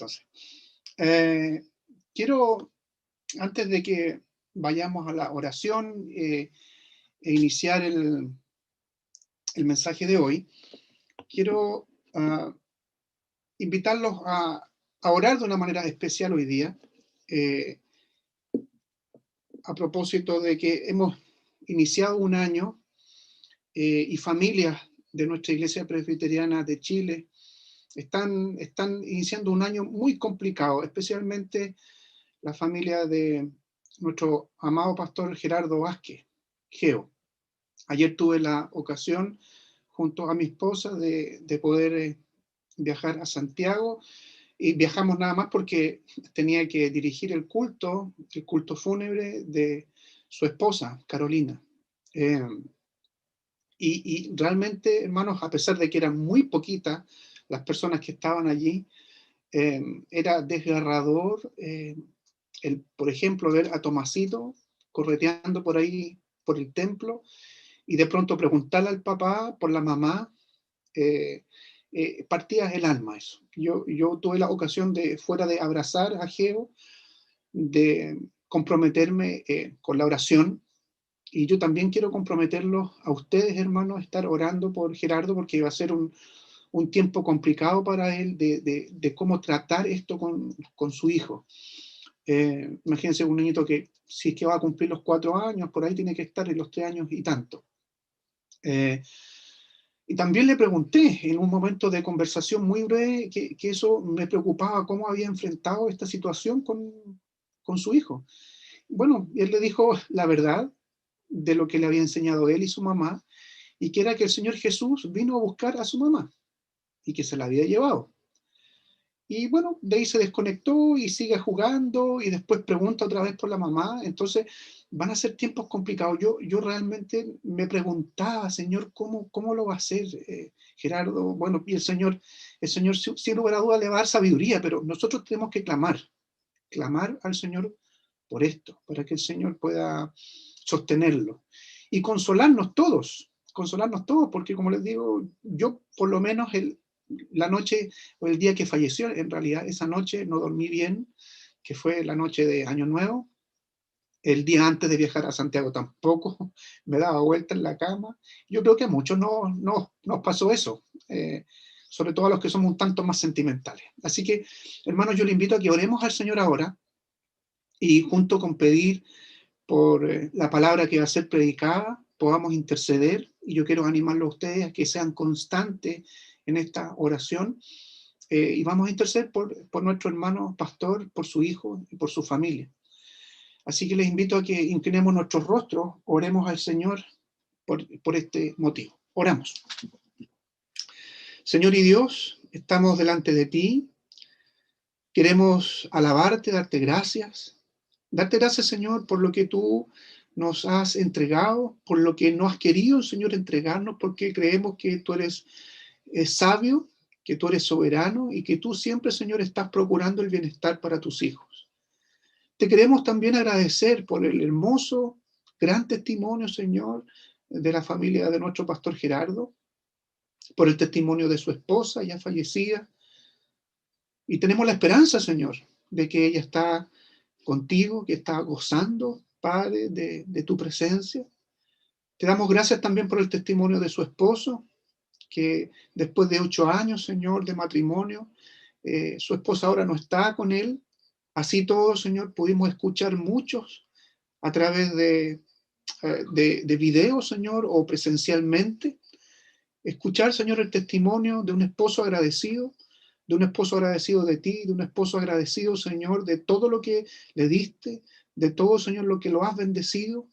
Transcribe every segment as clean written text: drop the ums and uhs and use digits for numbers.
entonces. Quiero, antes de que vayamos a la oración e iniciar el mensaje de hoy, quiero invitarlos a orar de una manera especial hoy día, a propósito de que hemos iniciado un año y familias de nuestra Iglesia Presbiteriana de Chile están iniciando un año muy complicado, especialmente la familia de nuestro amado pastor Gerardo Vázquez, Geo. Ayer tuve la ocasión, junto a mi esposa, de poder viajar a Santiago, y viajamos nada más porque tenía que dirigir el culto fúnebre de su esposa, Carolina. Y realmente, hermanos, a pesar de que eran muy poquitas las personas que estaban allí, era desgarrador, por ejemplo, ver a Tomasito correteando por ahí, por el templo, y de pronto preguntarle al papá por la mamá. Partía el alma eso. Yo tuve la ocasión de, fuera de abrazar a Geo, de comprometerme con la oración, y yo también quiero comprometerlos a ustedes, hermanos, a estar orando por Gerardo, porque va a ser un tiempo complicado para él de cómo tratar esto con su hijo. Imagínense un niñito que, si es que va a cumplir los 4 años, por ahí tiene que estar en los 3 años y tanto. Y también le pregunté en un momento de conversación muy breve que eso me preocupaba, cómo había enfrentado esta situación con su hijo. Bueno, él le dijo la verdad de lo que le había enseñado él y su mamá, y que era que el Señor Jesús vino a buscar a su mamá y que se la había llevado. Y bueno, de ahí se desconectó y sigue jugando y después pregunta otra vez por la mamá. Entonces van a ser tiempos complicados. Yo realmente me preguntaba, Señor, ¿cómo lo va a hacer Gerardo? Bueno, y el Señor sin lugar a duda le va a dar sabiduría, pero nosotros tenemos que clamar al Señor por esto, para que el Señor pueda sostenerlo. Y consolarnos todos, porque como les digo, yo por lo menos la noche o el día que falleció, en realidad esa noche no dormí bien, que fue la noche de Año Nuevo. El día antes de viajar a Santiago tampoco me daba vuelta en la cama. Yo creo que a muchos nos pasó eso, sobre todo a los que somos un tanto más sentimentales. Así que, hermanos, yo les invito a que oremos al Señor ahora, y junto con pedir por la palabra que va a ser predicada, podamos interceder. Y yo quiero animarlos a ustedes a que sean constantes en esta oración, y vamos a interceder por nuestro hermano pastor, por su hijo y por su familia. Así que les invito a que inclinemos nuestros rostros, oremos al Señor por este motivo. Oramos. Señor y Dios, estamos delante de ti. Queremos alabarte, darte gracias. Darte gracias, Señor, por lo que tú nos has entregado, por lo que no has querido, Señor, entregarnos, porque creemos que tú eres sabio, que tú eres soberano y que tú siempre, Señor, estás procurando el bienestar para tus hijos. Te queremos también agradecer por el hermoso, gran testimonio, Señor, de la familia de nuestro pastor Gerardo, por el testimonio de su esposa ya fallecida. Y tenemos la esperanza, Señor, de que ella está contigo, que está gozando, Padre, de tu presencia. Te damos gracias también por el testimonio de su esposo, que después de 8 años, Señor, de matrimonio, su esposa ahora no está con él. Así todo, Señor, pudimos escuchar muchos a través de videos, Señor, o presencialmente. Escuchar, Señor, el testimonio de un esposo agradecido, de ti, de un esposo agradecido, Señor, de todo lo que le diste, de todo, Señor, lo que lo has bendecido.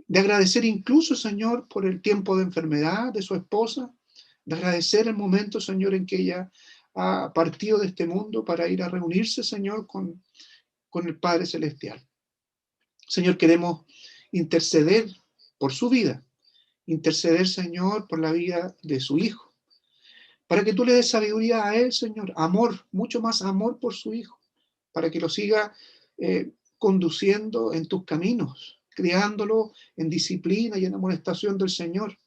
De agradecer incluso, Señor, por el tiempo de enfermedad de su esposa, de agradecer el momento, Señor, en que ella ha partido de este mundo para ir a reunirse, Señor, con el Padre Celestial. Señor, queremos interceder por su vida, interceder, Señor, por la vida de su hijo, para que tú le des sabiduría a él, Señor, amor, mucho más amor por su hijo, para que lo siga conduciendo en tus caminos, criándolo en disciplina y en amonestación del Señor.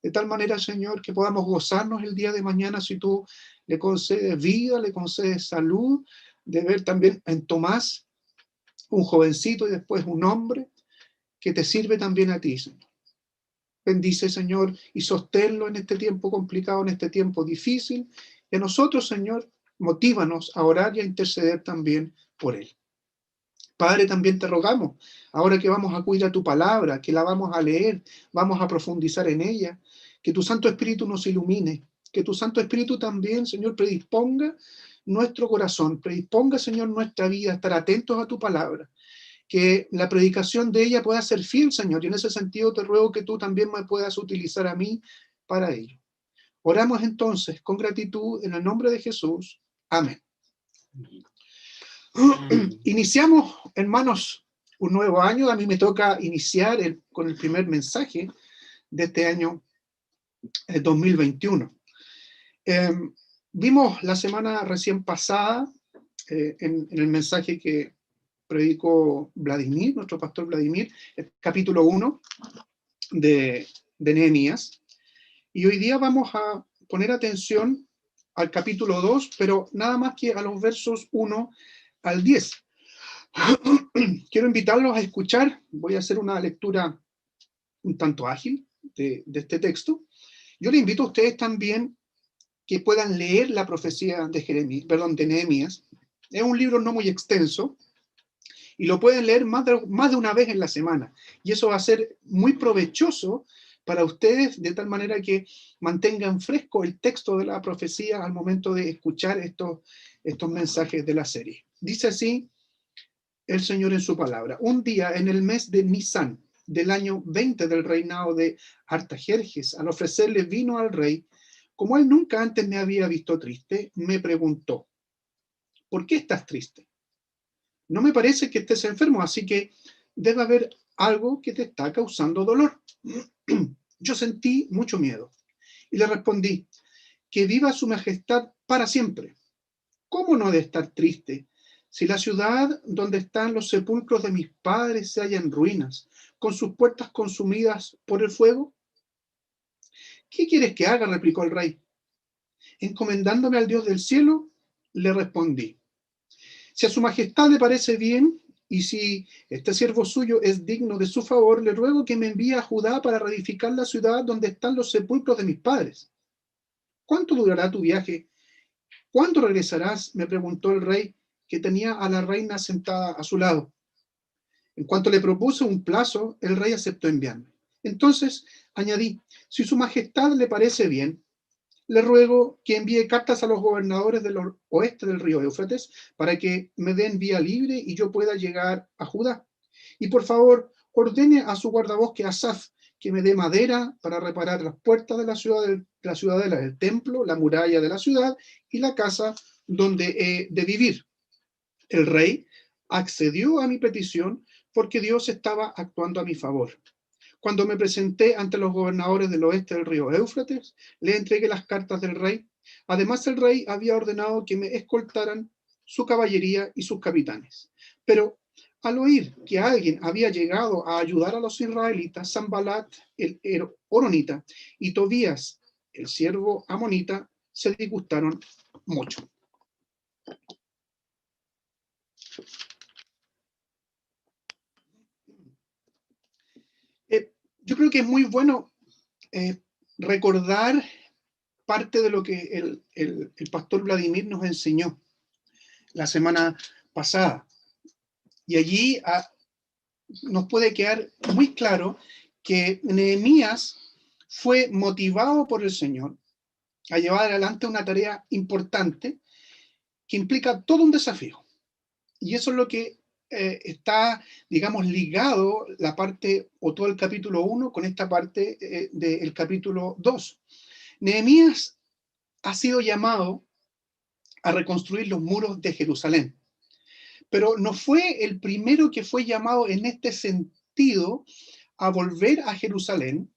de tal manera, Señor, que podamos gozarnos el día de mañana si tú le concedes vida, le concedes salud, de ver también en Tomás un jovencito y después un hombre que te sirve también a ti, Señor. Bendice, Señor, y sosténlo en este tiempo complicado, en este tiempo difícil. Y a nosotros, Señor, motívanos a orar y a interceder también por él. Padre, también te rogamos, ahora que vamos a acudir a tu palabra, que la vamos a leer, vamos a profundizar en ella, que tu Santo Espíritu nos ilumine, que tu Santo Espíritu también, Señor, predisponga nuestro corazón, predisponga, Señor, nuestra vida, estar atentos a tu palabra, que la predicación de ella pueda ser fiel, Señor, y en ese sentido te ruego que tú también me puedas utilizar a mí para ello. Oramos entonces con gratitud en el nombre de Jesús. Amén. Iniciamos, hermanos, un nuevo año. A mí me toca iniciar con el primer mensaje de este año 2021. Vimos la semana recién pasada en el mensaje que predicó Vladimir, nuestro pastor Vladimir, el capítulo 1 de Nehemías. Y hoy día vamos a poner atención al capítulo 2, pero nada más que a los versos 1 al 10. Quiero invitarlos a escuchar, voy a hacer una lectura un tanto ágil de este texto. Yo les invito a ustedes también que puedan leer la profecía de Nehemías. Es un libro no muy extenso y lo pueden leer más de una vez en la semana. Y eso va a ser muy provechoso para ustedes, de tal manera que mantengan fresco el texto de la profecía al momento de escuchar estos mensajes de la serie. Dice así el Señor en su palabra: un día en el mes de Nisán, del año 20 del reinado de Artajerjes, al ofrecerle vino al rey, como él nunca antes me había visto triste, me preguntó: ¿por qué estás triste? No me parece que estés enfermo, así que debe haber algo que te está causando dolor. Yo sentí mucho miedo y le respondí: que viva su majestad para siempre. ¿Cómo no de estar triste si la ciudad donde están los sepulcros de mis padres se halla en ruinas, con sus puertas consumidas por el fuego? ¿Qué quieres que haga?, replicó el rey. Encomendándome al Dios del cielo, le respondí: si a su majestad le parece bien, y si este siervo suyo es digno de su favor, le ruego que me envíe a Judá para reedificar la ciudad donde están los sepulcros de mis padres. ¿Cuánto durará tu viaje? ¿Cuándo regresarás?, me preguntó el rey, que tenía a la reina sentada a su lado. En cuanto le propuse un plazo, el rey aceptó enviarme. Entonces añadí: si su majestad le parece bien, le ruego que envíe cartas a los gobernadores del oeste del río Éufrates para que me den vía libre y yo pueda llegar a Judá. Y por favor, ordene a su guardabosque Asaf que me dé madera para reparar las puertas de la ciudadela del templo, la muralla de la ciudad y la casa donde he de vivir. El rey accedió a mi petición porque Dios estaba actuando a mi favor. Cuando me presenté ante los gobernadores del oeste del río Éufrates, le entregué las cartas del rey. Además, el rey había ordenado que me escoltaran su caballería y sus capitanes. Pero al oír que alguien había llegado a ayudar a los israelitas, Sanballat, el horonita, y Tobías, el siervo amonita, se disgustaron mucho. Yo creo que es muy bueno recordar parte de lo que el pastor Vladimir nos enseñó la semana pasada. Y allí nos puede quedar muy claro que Nehemías fue motivado por el Señor a llevar adelante una tarea importante que implica todo un desafío. Y eso es lo que está, digamos, ligado la parte o todo el capítulo 1 con esta parte del capítulo 2. Nehemías ha sido llamado a reconstruir los muros de Jerusalén, pero no fue el primero que fue llamado en este sentido a volver a Jerusalén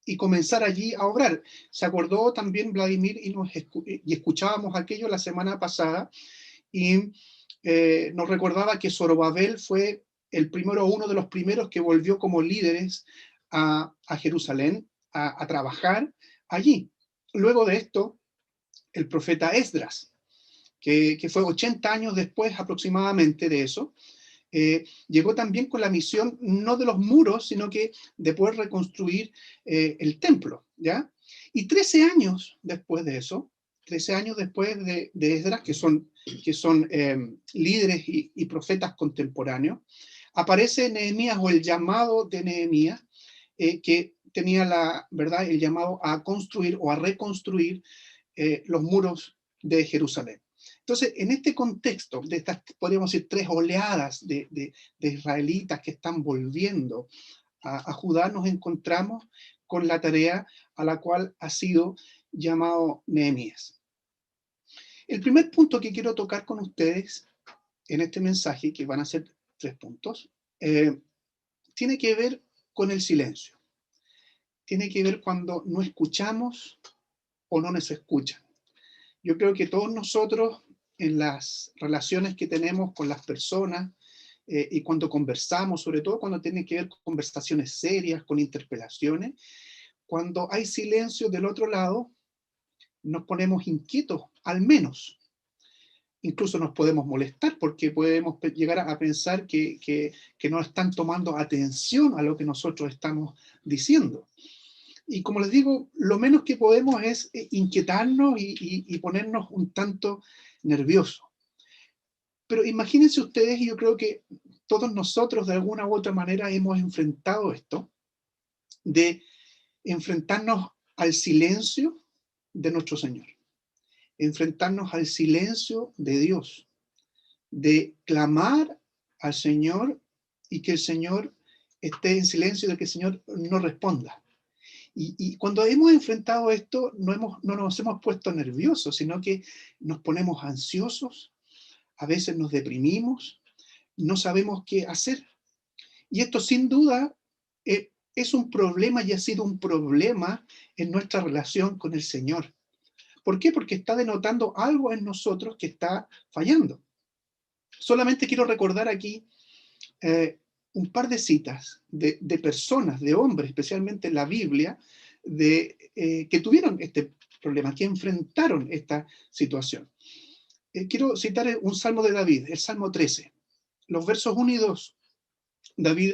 y comenzar allí a obrar. Se acordó también Vladimir y escuchábamos aquello la semana pasada y nos recordaba que Zorobabel fue uno de los primeros que volvió como líderes a Jerusalén, a trabajar allí. Luego de esto, el profeta Esdras, que fue 80 años después aproximadamente de eso, llegó también con la misión no de los muros, sino que de poder reconstruir el templo, ¿ya? Y 13 años después de eso, 13 años después de Esdras, que son líderes y profetas contemporáneos, aparece Nehemías, o el llamado de Nehemías, que tenía ¿verdad?, el llamado a construir o a reconstruir los muros de Jerusalén. Entonces, en este contexto de estas, podríamos decir, 3 oleadas de israelitas que están volviendo a Judá, nos encontramos con la tarea a la cual ha sido llamado Nehemías. El primer punto que quiero tocar con ustedes en este mensaje, que van a ser 3 puntos, tiene que ver con el silencio. Tiene que ver cuando no escuchamos o no nos escuchan. Yo creo que todos nosotros, en las relaciones que tenemos con las personas, y cuando conversamos, sobre todo cuando tiene que ver con conversaciones serias, con interpelaciones, cuando hay silencio del otro lado, nos ponemos inquietos, al menos. Incluso nos podemos molestar porque podemos llegar a pensar que no están tomando atención a lo que nosotros estamos diciendo. Y como les digo, lo menos que podemos es inquietarnos y ponernos un tanto nerviosos. Pero imagínense ustedes, y yo creo que todos nosotros de alguna u otra manera hemos enfrentado esto, de enfrentarnos al silencio de nuestro Señor, enfrentarnos al silencio de Dios, de clamar al Señor y que el Señor esté en silencio, de que el Señor no responda. Y cuando hemos enfrentado esto, no nos hemos puesto nerviosos, sino que nos ponemos ansiosos, a veces nos deprimimos, no sabemos qué hacer. Y esto sin duda es un problema, y ha sido un problema en nuestra relación con el Señor. ¿Por qué? Porque está denotando algo en nosotros que está fallando. Solamente quiero recordar aquí un par de citas de personas, de hombres, especialmente en la Biblia, que tuvieron este problema, que enfrentaron esta situación. Quiero citar un salmo de David, el Salmo 13, los versos 1 y 2. David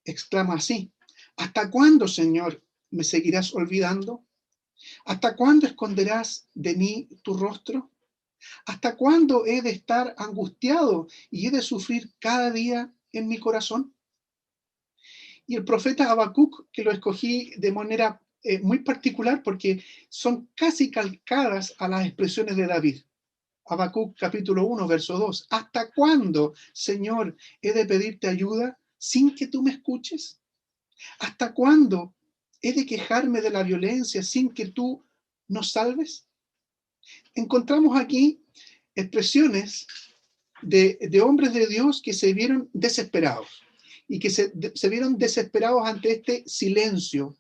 exclama así: ¿hasta cuándo, Señor, me seguirás olvidando? ¿Hasta cuándo esconderás de mí tu rostro? ¿Hasta cuándo he de estar angustiado y he de sufrir cada día en mi corazón? Y el profeta Habacuc, que lo escogí de manera muy particular porque son casi calcadas a las expresiones de David. Habacuc capítulo 1, verso 2. ¿Hasta cuándo, Señor, he de pedirte ayuda sin que tú me escuches? ¿Hasta cuándo he de quejarme de la violencia sin que tú nos salves? Encontramos aquí expresiones de hombres de Dios que se vieron desesperados y que se vieron desesperados ante este silencio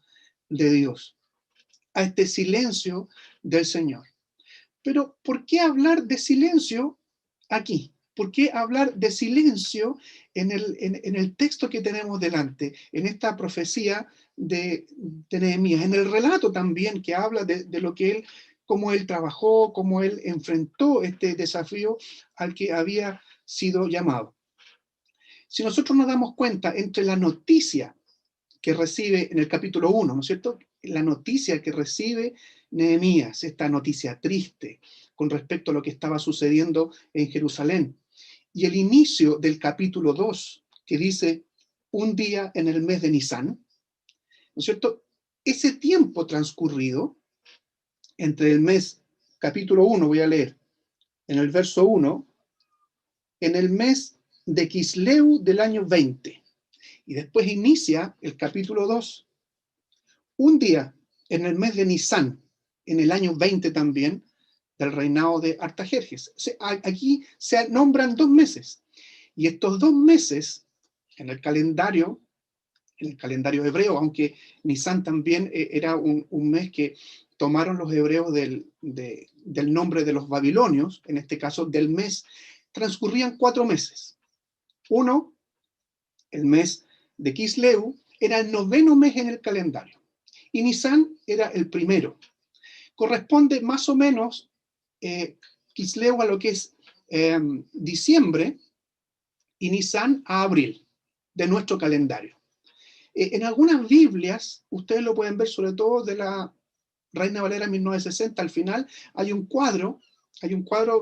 de Dios, a este silencio del Señor. Pero ¿por qué hablar de silencio aquí? ¿Por qué hablar de silencio en el texto que tenemos delante, en esta profecía de Nehemías, en el relato también que habla de lo que él, cómo él trabajó, cómo él enfrentó este desafío al que había sido llamado? Si nosotros nos damos cuenta entre la noticia que recibe en el capítulo 1, ¿no es cierto? La noticia que recibe Nehemías, esta noticia triste con respecto a lo que estaba sucediendo en Jerusalén, y el inicio del capítulo 2, que dice un día en el mes de Nisán, ¿no es cierto? Ese tiempo transcurrido entre el mes, capítulo 1, voy a leer, en el verso 1, en el mes de Quisleu del año 20, y después inicia el capítulo 2, un día en el mes de Nisán, en el año 20 también, del reinado de Artajerjes. Aquí se nombran 2 meses, y estos 2 meses en el calendario hebreo, aunque Nisán también era un mes que tomaron los hebreos del nombre de los babilonios, en este caso del mes, transcurrían 4 meses. Uno, el mes de Quisleu, era el 9º mes en el calendario. y Nisan era el primero. Corresponde más o menos Kisleu a lo que es diciembre y Nisan a abril de nuestro calendario. En algunas Biblias, ustedes lo pueden ver, sobre todo de la Reina Valera 1960, al final hay un cuadro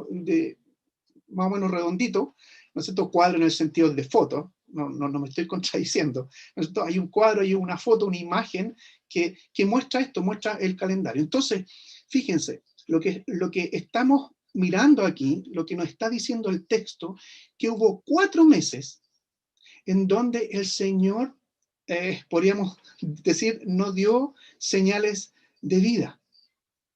de más o menos redondito, ¿no es cierto? Cuadro en el sentido de foto, no me estoy contradiciendo, ¿no es cierto? Hay un cuadro, hay una foto, una imagen que muestra esto, muestra el calendario. Entonces, fíjense, lo que estamos mirando aquí, lo que nos está diciendo el texto, que hubo 4 meses en donde el Señor, podríamos decir, no dio señales de vida,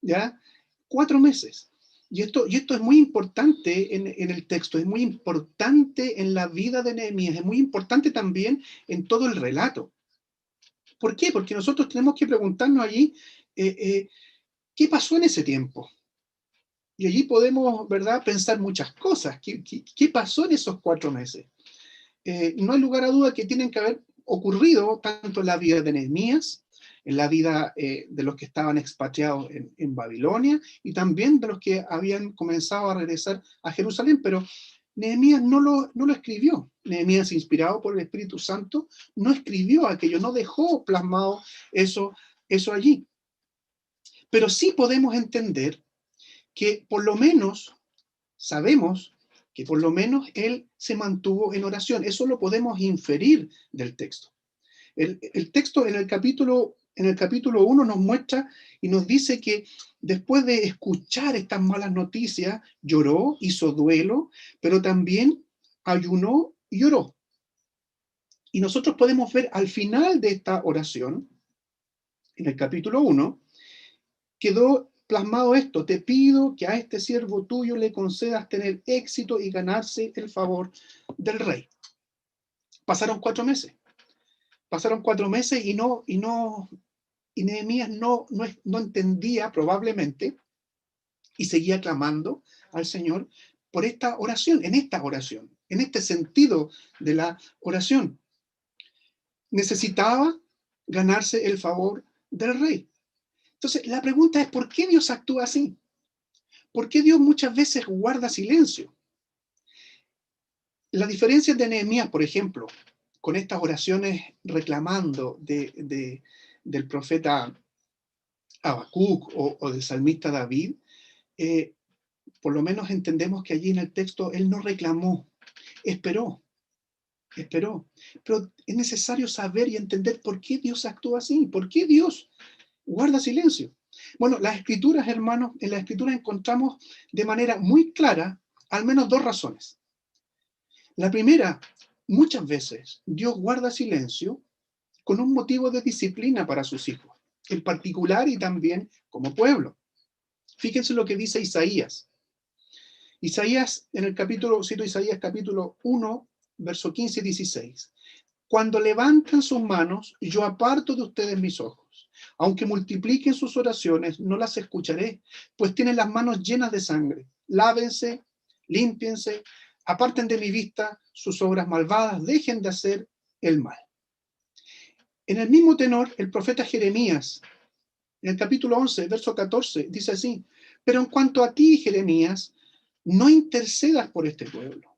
¿ya? 4 meses. Y esto es muy importante en el texto, es muy importante en la vida de Nehemías, es muy importante también en todo el relato. ¿Por qué? Porque nosotros tenemos que preguntarnos allí, ¿qué pasó en ese tiempo? Y allí podemos, ¿verdad?, pensar muchas cosas. ¿Qué pasó en esos 4 meses? No hay lugar a duda que tienen que haber ocurrido tanto en la vida de Nehemías, en la vida de los que estaban expatriados en Babilonia y también de los que habían comenzado a regresar a Jerusalén, pero Nehemías no lo escribió. Nehemías, inspirado por el Espíritu Santo, no escribió aquello, no dejó plasmado eso allí. Pero sí podemos entender que por lo menos sabemos que por lo menos él se mantuvo en oración. Eso lo podemos inferir del texto. El texto en el capítulo 1 nos muestra y nos dice que después de escuchar estas malas noticias, lloró, hizo duelo, pero también ayunó y oró. Y nosotros podemos ver al final de esta oración, en el capítulo 1, quedó plasmado esto: te pido que a este siervo tuyo le concedas tener éxito y ganarse el favor del rey. Pasaron 4 meses. Pasaron 4 meses y Nehemías no entendía probablemente y seguía clamando al Señor por esta oración, en este sentido de la oración. Necesitaba ganarse el favor del rey. Entonces, la pregunta es, ¿por qué Dios actúa así? ¿Por qué Dios muchas veces guarda silencio? La diferencia de Nehemías, por ejemplo, con estas oraciones reclamando del profeta Habacuc o del salmista David, por lo menos entendemos que allí en el texto él no reclamó, esperó. Pero es necesario saber y entender por qué Dios actúa así, por qué Dios guarda silencio. Bueno, las escrituras, hermanos, en las escrituras encontramos de manera muy clara al menos 2 razones. La primera, muchas veces Dios guarda silencio con un motivo de disciplina para sus hijos, en particular y también como pueblo. Fíjense lo que dice Isaías. Isaías, cito Isaías capítulo 1, verso 15 y 16. Cuando levantan sus manos, yo aparto de ustedes mis ojos. Aunque multipliquen sus oraciones, no las escucharé, pues tienen las manos llenas de sangre. Lávense, límpiense, aparten de mi vista sus obras malvadas, dejen de hacer el mal. En el mismo tenor, el profeta Jeremías, en el capítulo 11, verso 14, dice así: pero en cuanto a ti, Jeremías, no intercedas por este pueblo.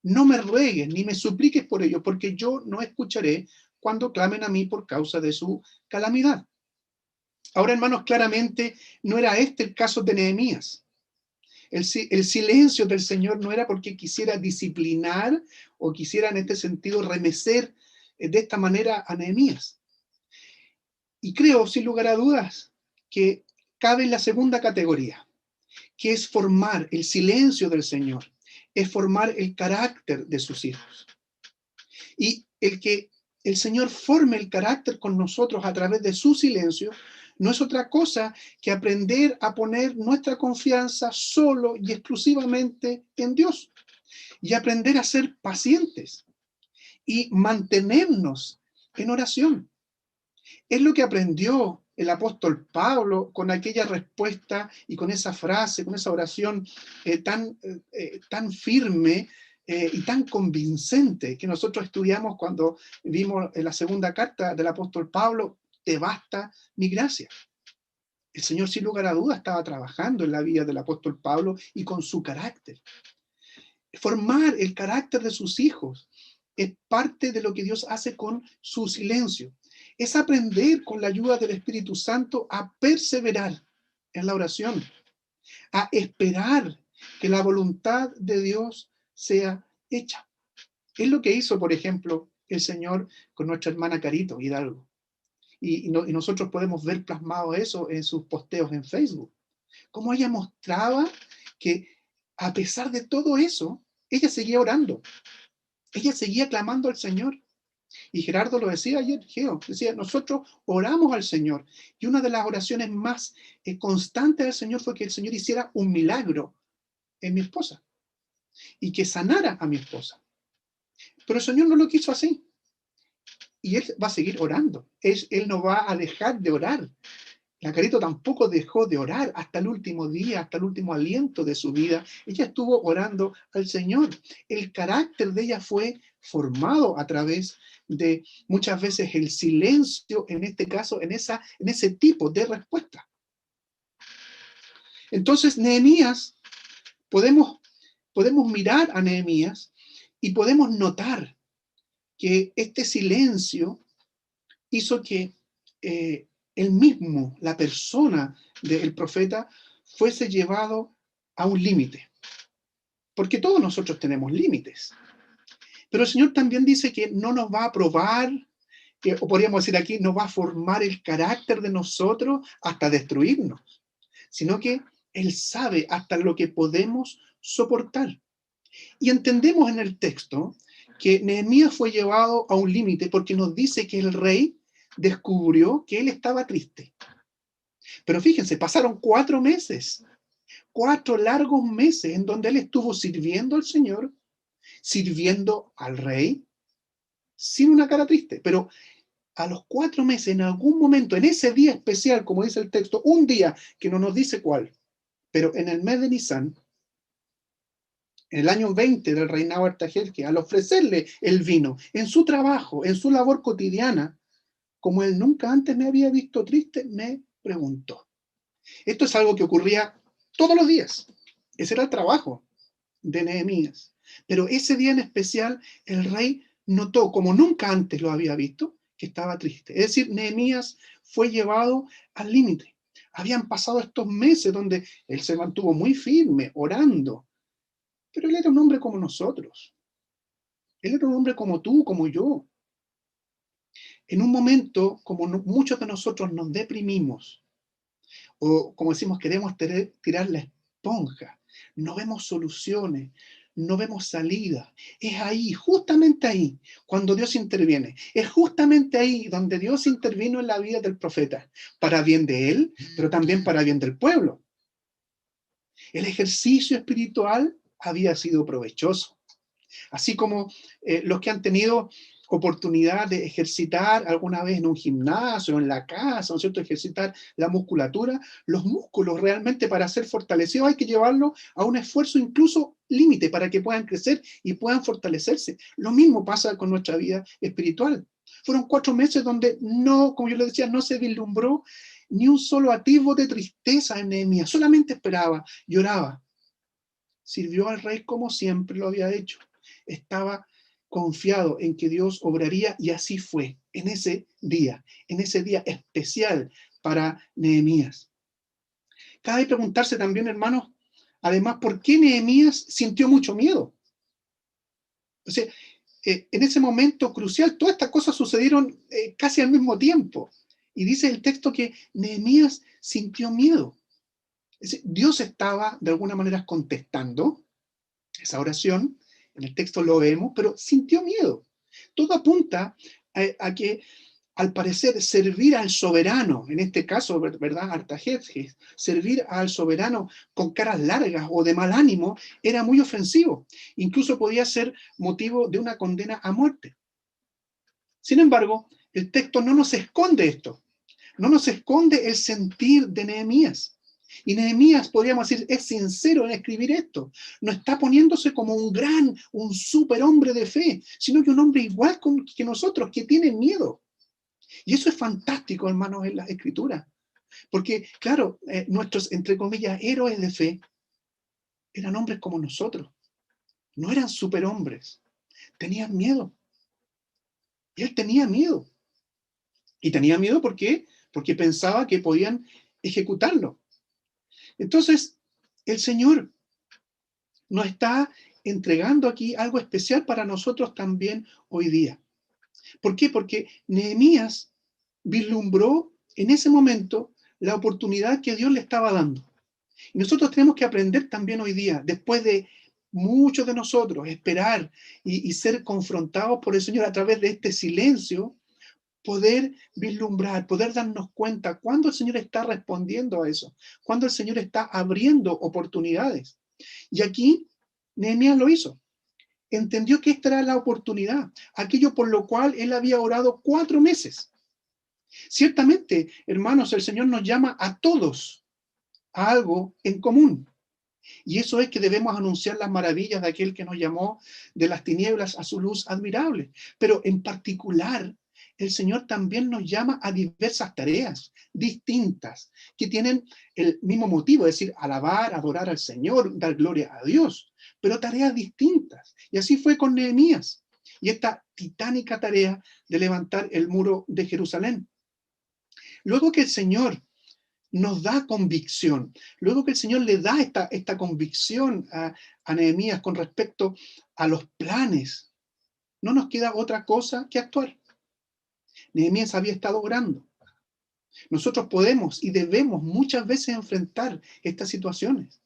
No me ruegues ni me supliques por ello, porque yo no escucharé cuando clamen a mí por causa de su calamidad. Ahora, hermanos, claramente no era este el caso de Nehemías. El silencio del Señor no era porque quisiera disciplinar o quisiera en este sentido remecer de esta manera a Nehemías. Y creo, sin lugar a dudas, que cabe en la segunda categoría, que es formar el silencio del Señor, es formar el carácter de sus hijos. Y el que el Señor forme el carácter con nosotros a través de su silencio no es otra cosa que aprender a poner nuestra confianza solo y exclusivamente en Dios y aprender a ser pacientes y mantenernos en oración. Es lo que aprendió el apóstol Pablo con aquella respuesta y con esa frase, con esa oración tan firme y tan convincente que nosotros estudiamos cuando vimos en la segunda carta del apóstol Pablo, te basta mi gracia. El Señor, sin lugar a dudas, estaba trabajando en la vida del apóstol Pablo y con su carácter. Formar el carácter de sus hijos es parte de lo que Dios hace con su silencio. Es aprender con la ayuda del Espíritu Santo a perseverar en la oración, a esperar que la voluntad de Dios sea hecha. Es lo que hizo, por ejemplo, el Señor con nuestra hermana Carito Hidalgo. Y nosotros podemos ver plasmado eso en sus posteos en Facebook. Cómo ella mostraba que a pesar de todo eso, ella seguía orando. Ella seguía clamando al Señor. Y Gerardo lo decía ayer, Geo, decía, nosotros oramos al Señor. Y una de las oraciones más constantes del Señor fue que el Señor hiciera un milagro en mi esposa y que sanara a mi esposa. Pero el Señor no lo quiso así. Y Él va a seguir orando. Él no va a dejar de orar. La Carito tampoco dejó de orar hasta el último día, hasta el último aliento de su vida. Ella estuvo orando al Señor. El carácter de ella fue formado a través de muchas veces el silencio, en este caso, en ese tipo de respuesta. Entonces, Nehemías, podemos mirar a Nehemías y podemos notar que este silencio hizo que él mismo, la persona del profeta, fuese llevado a un límite. Porque todos nosotros tenemos límites. Pero el Señor también dice que no nos va a probar, o podríamos decir aquí, no va a formar el carácter de nosotros hasta destruirnos, sino que Él sabe hasta lo que podemos soportar. Y entendemos en el texto que Nehemías fue llevado a un límite porque nos dice que el rey descubrió que él estaba triste. Pero fíjense, pasaron 4 meses, 4 largos meses en donde él estuvo sirviendo al Señor, sirviendo al rey, sin una cara triste. Pero a los 4 meses, en algún momento, en ese día especial, como dice el texto, un día que no nos dice cuál, pero en el mes de Nisan, en el año 20 del reinado de Artajerjes, al ofrecerle el vino en su trabajo, en su labor cotidiana, como él nunca antes me había visto triste, me preguntó. Esto es algo que ocurría todos los días. Ese era el trabajo de Nehemías. Pero ese día en especial, el rey notó, como nunca antes lo había visto, que estaba triste. Es decir, Nehemías fue llevado al límite. Habían pasado estos meses donde él se mantuvo muy firme, orando. Pero él era un hombre como nosotros. Él era un hombre como tú, como yo. En un momento, como muchos de nosotros nos deprimimos, o como decimos, queremos tirar la esponja, no vemos soluciones, no vemos salida. Es ahí, justamente ahí, cuando Dios interviene. Es justamente ahí donde Dios intervino en la vida del profeta, para bien de él, pero también para bien del pueblo. El ejercicio espiritual había sido provechoso. Así como los que han tenido oportunidad de ejercitar alguna vez en un gimnasio, en la casa, ¿no es cierto?, ejercitar la musculatura, los músculos realmente para ser fortalecidos hay que llevarlos a un esfuerzo incluso límite para que puedan crecer y puedan fortalecerse. Lo mismo pasa con nuestra vida espiritual. Fueron 4 meses donde no, como yo le decía, no se vislumbró ni un solo atisbo de tristeza en Nehemías, solamente esperaba, lloraba. Sirvió al rey como siempre lo había hecho. Estaba confiado en que Dios obraría y así fue en ese día especial para Nehemías. Cabe preguntarse también, hermanos, además, ¿por qué Nehemías sintió mucho miedo? O sea, en ese momento crucial, todas estas cosas sucedieron casi al mismo tiempo. Y dice el texto que Nehemías sintió miedo. Es decir, Dios estaba de alguna manera contestando esa oración, en el texto lo vemos, pero sintió miedo. Todo apunta a que, al parecer, servir al soberano, en este caso, ¿verdad?, Artajerjes, servir al soberano con caras largas o de mal ánimo era muy ofensivo. Incluso podía ser motivo de una condena a muerte. Sin embargo, el texto no nos esconde esto. No nos esconde el sentir de Nehemías. Y Nehemías, podríamos decir, es sincero en escribir esto. No está poniéndose como un superhombre de fe, sino que un hombre igual que nosotros, que tiene miedo. Y eso es fantástico, hermanos, en la Escritura. Porque, claro, nuestros, entre comillas, héroes de fe eran hombres como nosotros. No eran superhombres. Tenían miedo. Y él tenía miedo. Y tenía miedo ¿por qué? Porque pensaba que podían ejecutarlo. Entonces, el Señor nos está entregando aquí algo especial para nosotros también hoy día. ¿Por qué? Porque Nehemías vislumbró en ese momento la oportunidad que Dios le estaba dando. Y nosotros tenemos que aprender también hoy día, después de muchos de nosotros esperar y ser confrontados por el Señor a través de este silencio, poder vislumbrar, poder darnos cuenta cuándo el Señor está respondiendo a eso, cuándo el Señor está abriendo oportunidades. Y aquí Nehemías lo hizo. Entendió que esta era la oportunidad, aquello por lo cual él había orado 4 meses. Ciertamente, hermanos, el Señor nos llama a todos a algo en común. Y eso es que debemos anunciar las maravillas de aquel que nos llamó de las tinieblas a su luz admirable. Pero en particular, el Señor también nos llama a diversas tareas distintas, que tienen el mismo motivo, es decir, alabar, adorar al Señor, dar gloria a Dios, pero tareas distintas. Y así fue con Nehemías y esta titánica tarea de levantar el muro de Jerusalén. Luego que el Señor nos da convicción, luego que el Señor le da esta convicción a Nehemías con respecto a los planes, no nos queda otra cosa que actuar. Nehemías había estado orando. Nosotros podemos y debemos muchas veces enfrentar estas situaciones.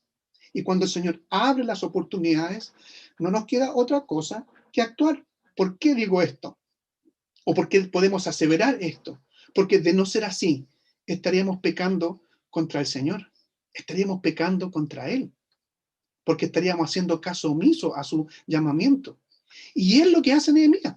Y cuando el Señor abre las oportunidades, no nos queda otra cosa que actuar. ¿Por qué digo esto? ¿O por qué podemos aseverar esto? Porque de no ser así, estaríamos pecando contra el Señor. Estaríamos pecando contra Él. Porque estaríamos haciendo caso omiso a su llamamiento. Y es lo que hace Nehemías.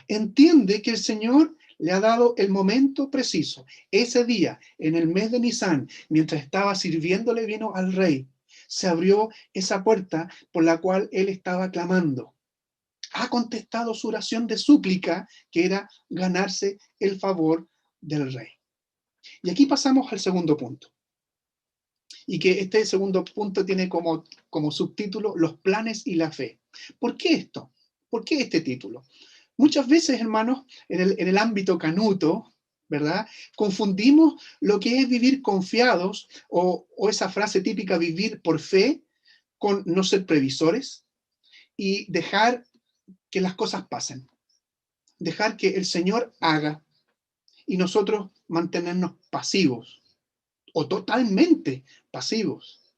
Entiende que el Señor le ha dado el momento preciso. Ese día, en el mes de Nisán, mientras estaba sirviéndole vino al rey, se abrió esa puerta por la cual él estaba clamando. Ha contestado su oración de súplica, que era ganarse el favor del rey. Y aquí pasamos al segundo punto. Y que este segundo punto tiene como subtítulo los planes y la fe. ¿Por qué esto? ¿Por qué este título? Muchas veces, hermanos, en el ámbito canuto, ¿verdad? Confundimos lo que es vivir confiados o esa frase típica, vivir por fe, con no ser previsores y dejar que las cosas pasen. Dejar que el Señor haga y nosotros mantenernos pasivos o totalmente pasivos.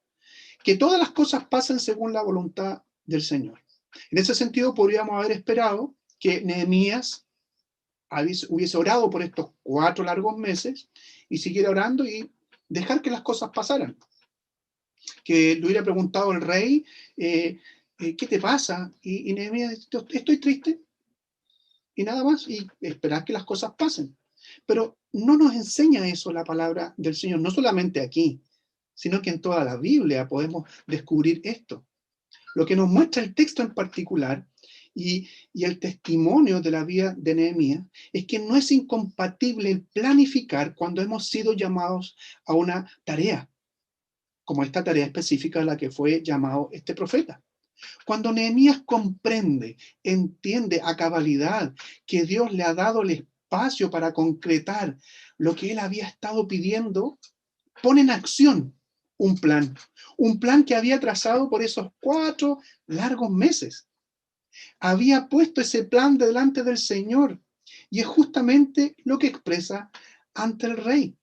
Que todas las cosas pasen según la voluntad del Señor. En ese sentido, podríamos haber esperado que Nehemías hubiese orado por estos 4 largos meses y siguiera orando y dejar que las cosas pasaran. Que le hubiera preguntado al rey, ¿qué te pasa? Y Nehemías, estoy triste, y nada más, y esperar que las cosas pasen. Pero no nos enseña eso la palabra del Señor, no solamente aquí, sino que en toda la Biblia podemos descubrir esto. Lo que nos muestra el texto en particular y el testimonio de la vida de Nehemías es que no es incompatible el planificar cuando hemos sido llamados a una tarea, como esta tarea específica a la que fue llamado este profeta. Cuando Nehemías comprende, entiende a cabalidad que Dios le ha dado el espacio para concretar lo que él había estado pidiendo, pone en acción un plan que había trazado por esos 4 largos meses. Había puesto ese plan delante del Señor y es justamente lo que expresa ante el rey.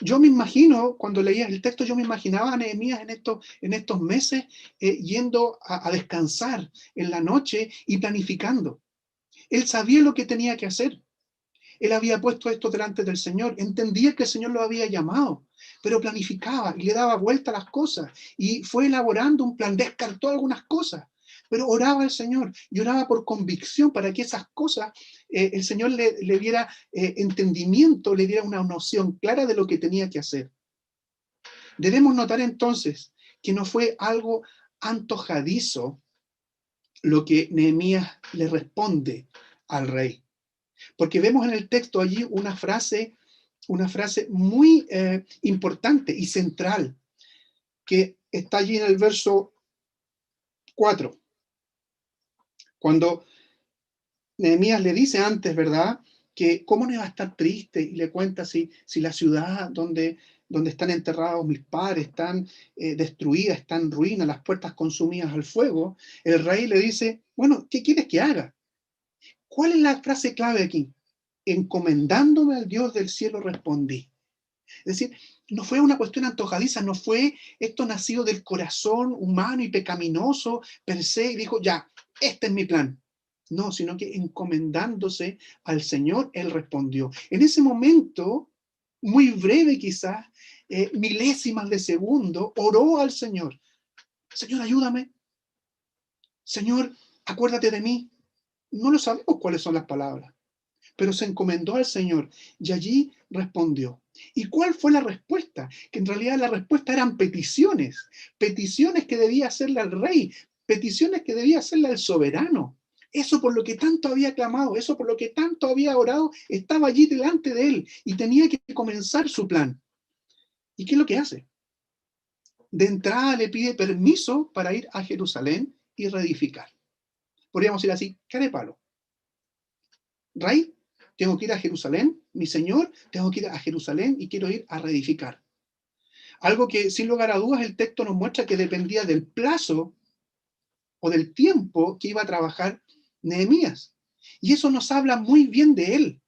Yo me imagino, cuando leía el texto, yo me imaginaba a Nehemías en estos meses yendo a descansar en la noche y planificando. Él sabía lo que tenía que hacer. Él había puesto esto delante del Señor, entendía que el Señor lo había llamado, pero planificaba y le daba vuelta a las cosas y fue elaborando un plan, descartó algunas cosas, pero oraba al Señor y oraba por convicción para que esas cosas el Señor le diera entendimiento, le diera una noción clara de lo que tenía que hacer. Debemos notar entonces que no fue algo antojadizo lo que Nehemías le responde al rey. Porque vemos en el texto allí una frase muy importante y central, que está allí en el verso 4, cuando Nehemías le dice antes, ¿verdad?, que cómo no iba a estar triste, y le cuenta si la ciudad donde están enterrados mis padres están destruida, está en ruina, las puertas consumidas al fuego. El rey le dice, bueno, ¿qué quieres que haga? ¿Cuál es la frase clave aquí? Encomendándome al Dios del cielo respondí. Es decir, no fue una cuestión antojadiza, no fue esto nacido del corazón humano y pecaminoso per se, y dijo, ya, este es mi plan. No, sino que encomendándose al Señor, Él respondió. En ese momento, muy breve quizás, milésimas de segundo, oró al Señor. Señor, ayúdame. Señor, acuérdate de mí. No lo sabemos cuáles son las palabras, pero se encomendó al Señor y allí respondió. ¿Y cuál fue la respuesta? Que en realidad la respuesta eran peticiones, peticiones que debía hacerle al rey, peticiones que debía hacerle al soberano. Eso por lo que tanto había clamado, eso por lo que tanto había orado, estaba allí delante de él y tenía que comenzar su plan. ¿Y qué es lo que hace? De entrada le pide permiso para ir a Jerusalén y reedificar. Podríamos decir así, ¿qué de palo? Rey, tengo que ir a Jerusalén, mi Señor, tengo que ir a Jerusalén y quiero ir a reedificar. Algo que sin lugar a dudas el texto nos muestra que dependía del plazo o del tiempo que iba a trabajar Nehemías. Y eso nos habla muy bien de él,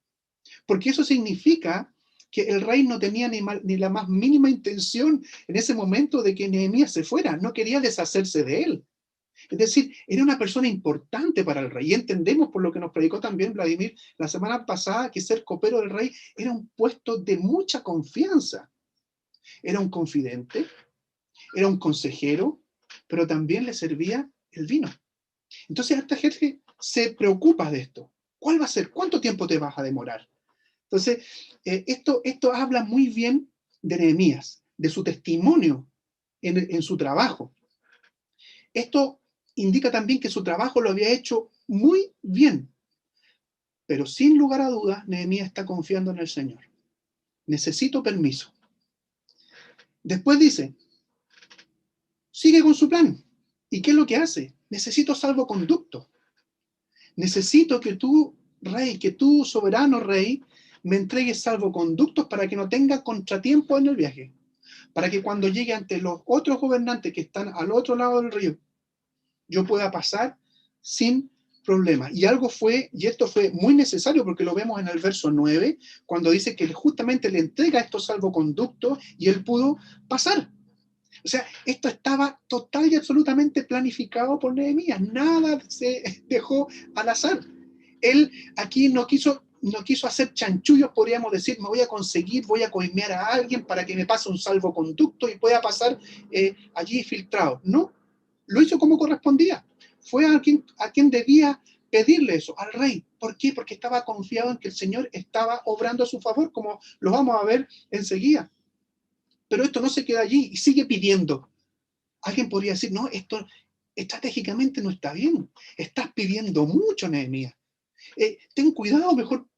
porque eso significa que el rey no tenía ni la más mínima intención en ese momento de que Nehemías se fuera, no quería deshacerse de él. Es decir, era una persona importante para el rey. Y entendemos por lo que nos predicó también Vladimir la semana pasada, que ser copero del rey era un puesto de mucha confianza. Era un confidente, era un consejero, pero también le servía el vino. Entonces, esta gente se preocupa de esto. ¿Cuál va a ser? ¿Cuánto tiempo te vas a demorar? Entonces, esto habla muy bien de Nehemías, de su testimonio en su trabajo. Esto indica también que su trabajo lo había hecho muy bien, pero sin lugar a dudas, Nehemías está confiando en el Señor. Necesito permiso. Después dice, sigue con su plan. ¿Y qué es lo que hace? Necesito salvoconducto. Necesito que tú, rey, que tú, soberano rey, me entregues salvoconductos para que no tenga contratiempo en el viaje. Para que cuando llegue ante los otros gobernantes que están al otro lado del río, yo pueda pasar sin problema. Y esto fue muy necesario porque lo vemos en el verso 9, cuando dice que justamente le entrega estos salvoconductos y él pudo pasar. O sea, esto estaba total y absolutamente planificado por Nehemías. Nada se dejó al azar. Él aquí no quiso hacer chanchullos, podríamos decir, voy a coimear a alguien para que me pase un salvoconducto y pueda pasar allí filtrado. No, lo hizo como correspondía. Fue a quien debía pedirle eso, al rey. ¿Por qué? Porque estaba confiado en que el Señor estaba obrando a su favor, como lo vamos a ver enseguida. Pero esto no se queda allí y sigue pidiendo. Alguien podría decir, no, esto estratégicamente no está bien. Estás pidiendo mucho, Nehemías. Ten cuidado, mejor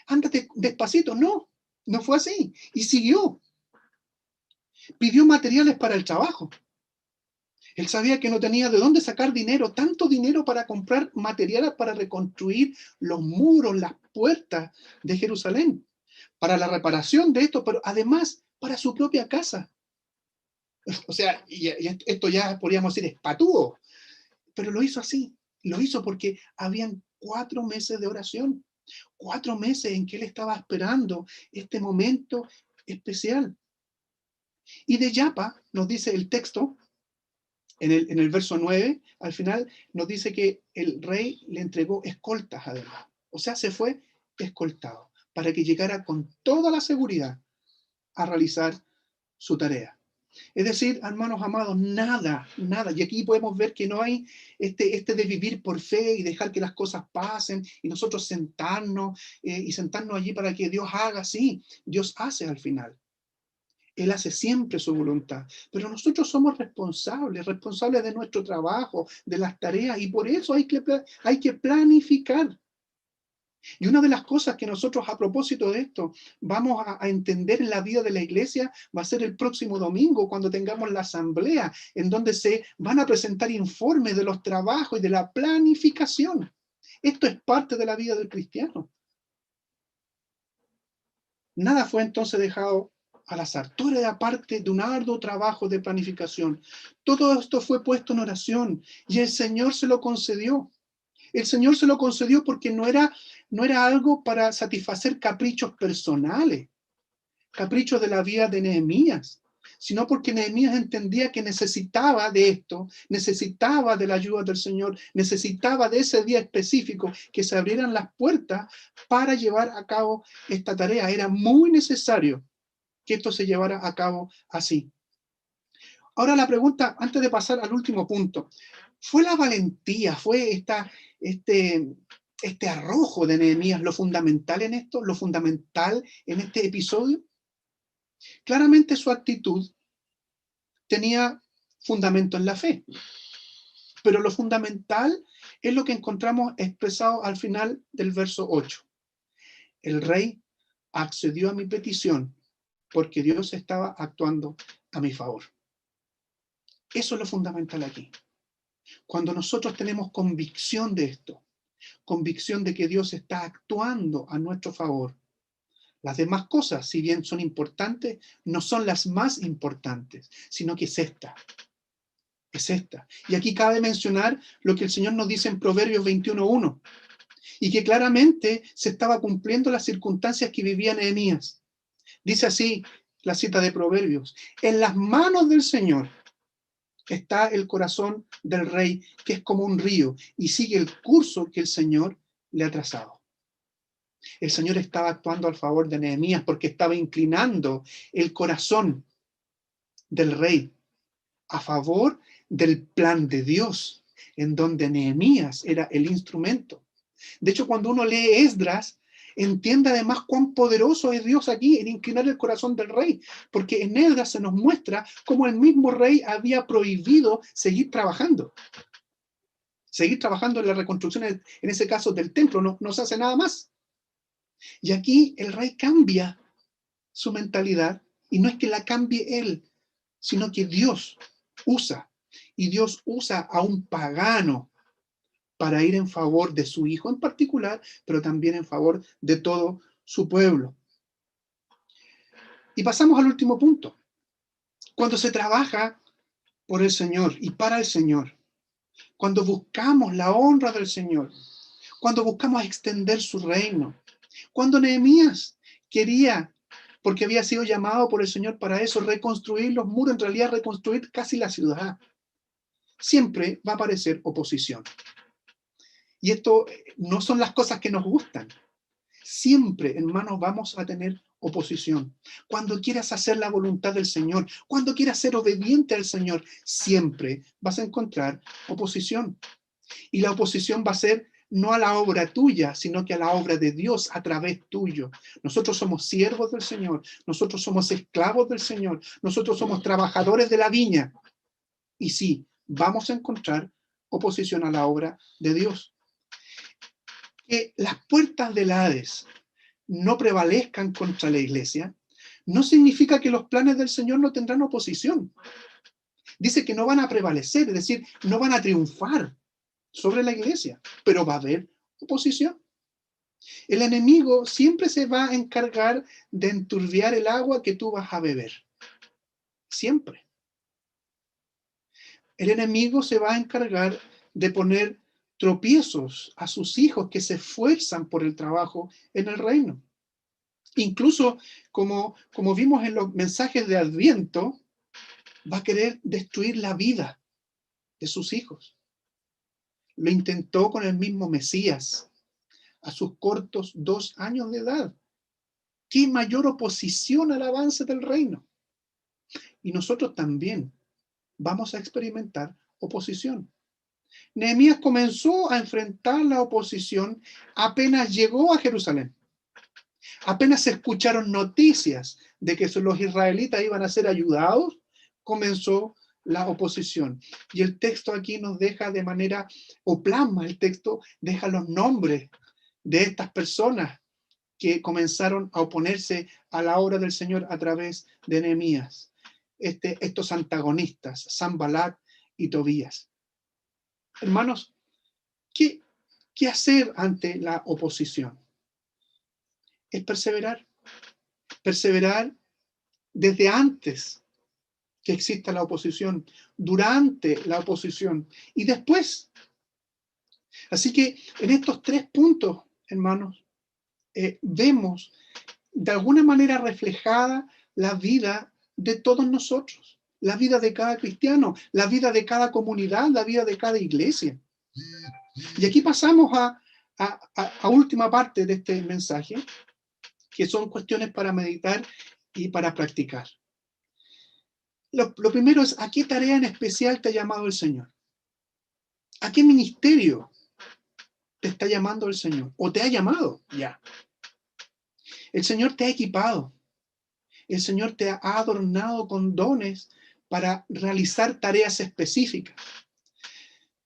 ándate despacito. No, no fue así. Y siguió. Pidió materiales para el trabajo. Él sabía que no tenía de dónde sacar dinero, tanto dinero para comprar materiales para reconstruir los muros, las puertas de Jerusalén, para la reparación de esto, pero además para su propia casa. O sea, y esto ya podríamos decir es patúo, pero lo hizo así. Lo hizo porque habían 4 meses de oración, 4 meses en que él estaba esperando este momento especial. Y de Yapa, nos dice el texto, en el verso 9, al final nos dice que el rey le entregó escoltas además. O sea, se fue escoltado para que llegara con toda la seguridad a realizar su tarea. Es decir, hermanos amados, nada, nada. Y aquí podemos ver que no hay de vivir por fe y dejar que las cosas pasen y nosotros sentarnos allí para que Dios haga. Sí, Dios hace al final. Él hace siempre su voluntad, pero nosotros somos responsables de nuestro trabajo, de las tareas, y por eso hay que planificar. Y una de las cosas que nosotros a propósito de esto vamos a entender en la vida de la iglesia va a ser el próximo domingo cuando tengamos la asamblea en donde se van a presentar informes de los trabajos y de la planificación. Esto es parte de la vida del cristiano. Nada fue entonces dejado al azar. Todo era parte de un arduo trabajo de planificación. Todo esto fue puesto en oración y el Señor se lo concedió. El Señor se lo concedió porque no era algo para satisfacer caprichos personales, caprichos de la vida de Nehemías, sino porque Nehemías entendía que necesitaba de esto, necesitaba de la ayuda del Señor, necesitaba de ese día específico que se abrieran las puertas para llevar a cabo esta tarea. Era muy necesario que esto se llevara a cabo así. Ahora la pregunta, antes de pasar al último punto, ¿fue la valentía, fue este arrojo de Nehemías lo fundamental en esto, lo fundamental en este episodio? Claramente su actitud tenía fundamento en la fe, pero lo fundamental es lo que encontramos expresado al final del verso 8. El rey accedió a mi petición porque Dios estaba actuando a mi favor. Eso es lo fundamental aquí. Cuando nosotros tenemos convicción de esto, convicción de que Dios está actuando a nuestro favor, las demás cosas, si bien son importantes, no son las más importantes, sino que es esta. Es esta. Y aquí cabe mencionar lo que el Señor nos dice en Proverbios 21:1, y que claramente se estaba cumpliendo las circunstancias que vivía Nehemías. Dice así la cita de Proverbios: en las manos del Señor está el corazón del rey, que es como un río, y sigue el curso que el Señor le ha trazado. El Señor estaba actuando al favor de Nehemías porque estaba inclinando el corazón del rey a favor del plan de Dios, en donde Nehemías era el instrumento. De hecho, cuando uno lee Esdras, entiende además cuán poderoso es Dios aquí en inclinar el corazón del rey, porque en Esdras se nos muestra cómo el mismo rey había prohibido seguir trabajando en la reconstrucción, en ese caso del templo, no se hace nada más. Y aquí el rey cambia su mentalidad, y no es que la cambie él, sino que Dios usa, y Dios usa a un pagano para ir en favor de su hijo en particular, pero también en favor de todo su pueblo. Y pasamos al último punto. Cuando se trabaja por el Señor y para el Señor, cuando buscamos la honra del Señor, cuando buscamos extender su reino, cuando Nehemías quería, porque había sido llamado por el Señor para eso, reconstruir los muros, en realidad reconstruir casi la ciudad, siempre va a aparecer oposición. Y esto no son las cosas que nos gustan. Siempre, hermanos, vamos a tener oposición. Cuando quieras hacer la voluntad del Señor, cuando quieras ser obediente al Señor, siempre vas a encontrar oposición. Y la oposición va a ser no a la obra tuya, sino que a la obra de Dios a través tuyo. Nosotros somos siervos del Señor, nosotros somos esclavos del Señor, nosotros somos trabajadores de la viña. Y sí, vamos a encontrar oposición a la obra de Dios. Que las puertas del Hades no prevalezcan contra la iglesia no significa que los planes del Señor no tendrán oposición. Dice que no van a prevalecer, es decir, no van a triunfar sobre la iglesia, pero va a haber oposición. El enemigo siempre se va a encargar de enturbiar el agua que tú vas a beber. Siempre. El enemigo se va a encargar de poner tropiezos a sus hijos que se esfuerzan por el trabajo en el reino. Incluso, como vimos en los mensajes de Adviento, va a querer destruir la vida de sus hijos. Lo intentó con el mismo Mesías, a sus cortos 2 años de edad. ¿Qué mayor oposición al avance del reino? Y nosotros también vamos a experimentar oposición. Nehemías comenzó a enfrentar la oposición apenas llegó a Jerusalén. Apenas se escucharon noticias de que los israelitas iban a ser ayudados, comenzó la oposición. Y el texto aquí nos deja de manera, o plasma el texto, deja los nombres de estas personas que comenzaron a oponerse a la obra del Señor a través de Nehemías. Estos antagonistas, Sanbalat y Tobías. Hermanos, ¿qué hacer ante la oposición? Es perseverar. Perseverar desde antes que exista la oposición, durante la oposición y después. Así que en estos 3 puntos, hermanos, vemos de alguna manera reflejada la vida de todos nosotros, la vida de cada cristiano, la vida de cada comunidad, la vida de cada iglesia. Y aquí pasamos a última parte de este mensaje, que son cuestiones para meditar y para practicar. Lo primero es, ¿a qué tarea en especial te ha llamado el Señor? ¿A qué ministerio te está llamando el Señor? ¿O te ha llamado ya? El Señor te ha equipado. El Señor te ha adornado con dones para realizar tareas específicas.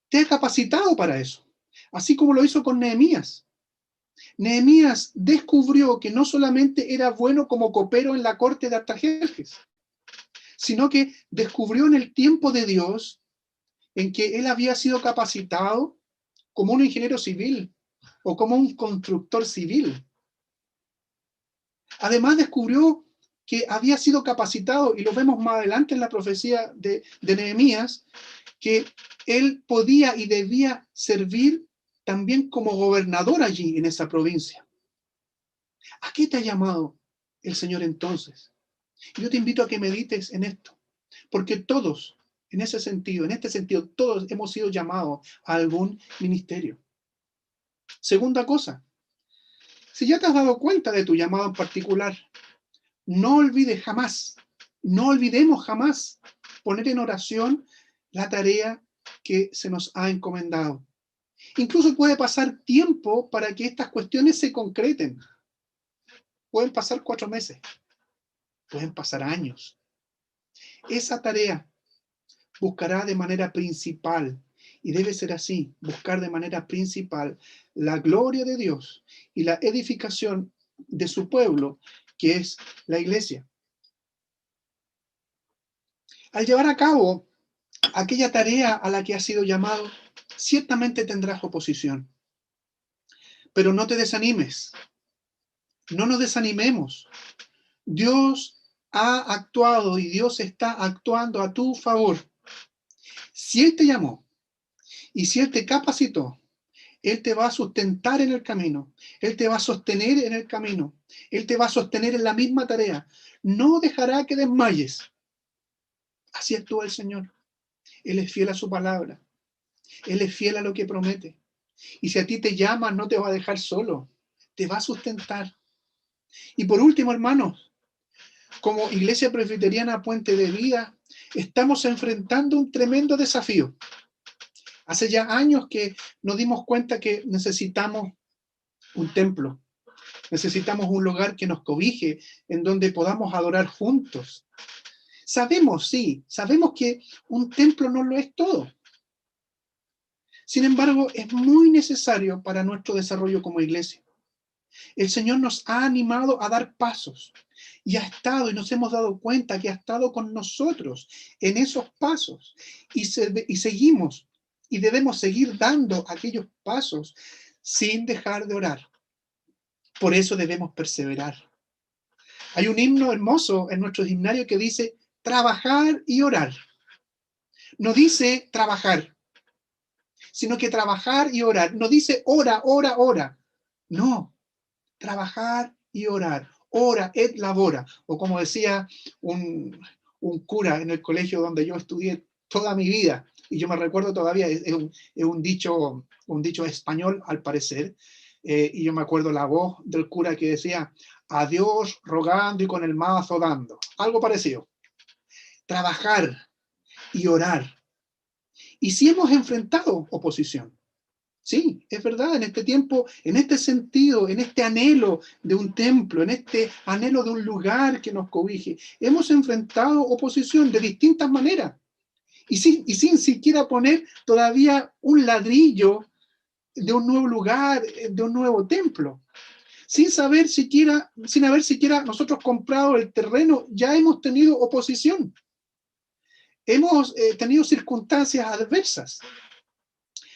Te ha capacitado para eso, así como lo hizo con Nehemías. Nehemías descubrió que no solamente era bueno como copero en la corte de Artajerjes, sino que descubrió en el tiempo de Dios en que él había sido capacitado como un ingeniero civil o como un constructor civil. Además descubrió que había sido capacitado, y lo vemos más adelante en la profecía de Nehemías, que él podía y debía servir también como gobernador allí en esa provincia. ¿A qué te ha llamado el Señor entonces? Y yo te invito a que medites en esto, porque todos, en este sentido, todos hemos sido llamados a algún ministerio. Segunda cosa, si ya te has dado cuenta de tu llamado en particular, no olvides jamás, no olvidemos jamás poner en oración la tarea que se nos ha encomendado. Incluso puede pasar tiempo para que estas cuestiones se concreten. Pueden pasar 4 meses, pueden pasar años. Esa tarea buscará de manera principal, y debe ser así, buscar de manera principal la gloria de Dios y la edificación de su pueblo, que es la iglesia. Al llevar a cabo aquella tarea a la que has sido llamado, ciertamente tendrás oposición. Pero no te desanimes, no nos desanimemos. Dios ha actuado y Dios está actuando a tu favor. Si Él te llamó y si Él te capacitó, Él te va a sustentar en el camino, Él te va a sostener en el camino, Él te va a sostener en la misma tarea. No dejará que desmayes. Así actúa el Señor. Él es fiel a su palabra. Él es fiel a lo que promete. Y si a ti te llama, no te va a dejar solo. Te va a sustentar. Y por último, hermanos, como Iglesia Presbiteriana Puente de Vida, estamos enfrentando un tremendo desafío. Hace ya años que nos dimos cuenta que necesitamos un templo. Necesitamos un lugar que nos cobije, en donde podamos adorar juntos. Sabemos que un templo no lo es todo. Sin embargo, es muy necesario para nuestro desarrollo como iglesia. El Señor nos ha animado a dar pasos y ha estado, y nos hemos dado cuenta que ha estado con nosotros en esos pasos y seguimos y debemos seguir dando aquellos pasos sin dejar de orar. Por eso debemos perseverar. Hay un himno hermoso en nuestro himnario que dice trabajar y orar. No dice trabajar, sino que trabajar y orar. No dice ora, ora, ora. No, trabajar y orar. Ora et labora. O como decía un cura en el colegio donde yo estudié toda mi vida, y yo me recuerdo todavía, es un dicho español al parecer, y yo me acuerdo la voz del cura que decía, a Dios rogando y con el mazo dando. Algo parecido. Trabajar y orar. Y sí hemos enfrentado oposición. Sí, es verdad, en este tiempo, en este sentido, en este anhelo de un templo, en este anhelo de un lugar que nos cobije, hemos enfrentado oposición de distintas maneras. Y sin siquiera poner todavía un ladrillo de un nuevo lugar, de un nuevo templo. Sin haber siquiera nosotros comprado el terreno, ya hemos tenido oposición. Hemos tenido circunstancias adversas.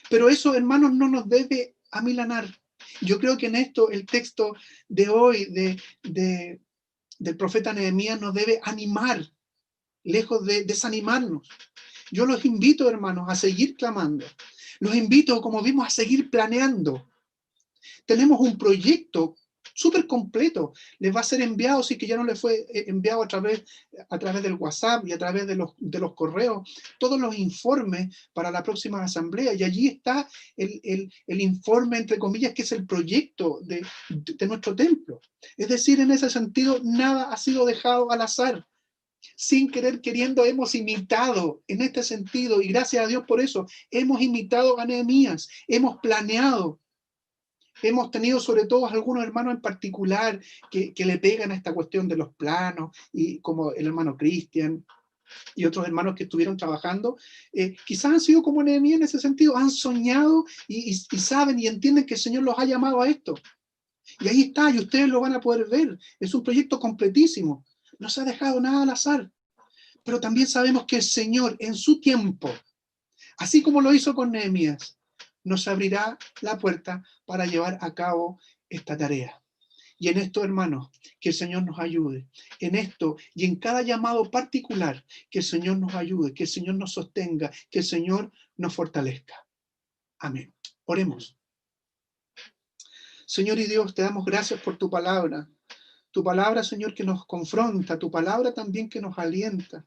Pero eso, hermanos, no nos debe amilanar. Yo creo que en esto el texto de hoy del profeta Nehemías nos debe animar, lejos de desanimarnos. Yo los invito, hermanos, a seguir clamando. Los invito, como vimos, a seguir planeando. Tenemos un proyecto súper completo. Les va a ser enviado, si que ya no les fue enviado a través del WhatsApp y a través de los correos, todos los informes para la próxima asamblea. Y allí está el informe, entre comillas, que es el proyecto de nuestro templo. Es decir, en ese sentido, nada ha sido dejado al azar. Sin querer queriendo hemos imitado en este sentido, y gracias a Dios por eso, hemos imitado a Nehemías, hemos planeado. Hemos tenido sobre todo algunos hermanos en particular que le pegan a esta cuestión de los planos, y como el hermano Cristian y otros hermanos que estuvieron trabajando, quizás han sido como Nehemías en ese sentido, han soñado y saben y entienden que el Señor los ha llamado a esto. Y ahí está, y ustedes lo van a poder ver. Es un proyecto completísimo. No se ha dejado nada al azar. Pero también sabemos que el Señor, en su tiempo, así como lo hizo con Nehemías, nos abrirá la puerta para llevar a cabo esta tarea. Y en esto, hermanos, que el Señor nos ayude. En esto y en cada llamado particular, que el Señor nos ayude, que el Señor nos sostenga, que el Señor nos fortalezca. Amén. Oremos. Señor y Dios, te damos gracias por tu palabra. Tu palabra, Señor, que nos confronta, tu palabra también que nos alienta.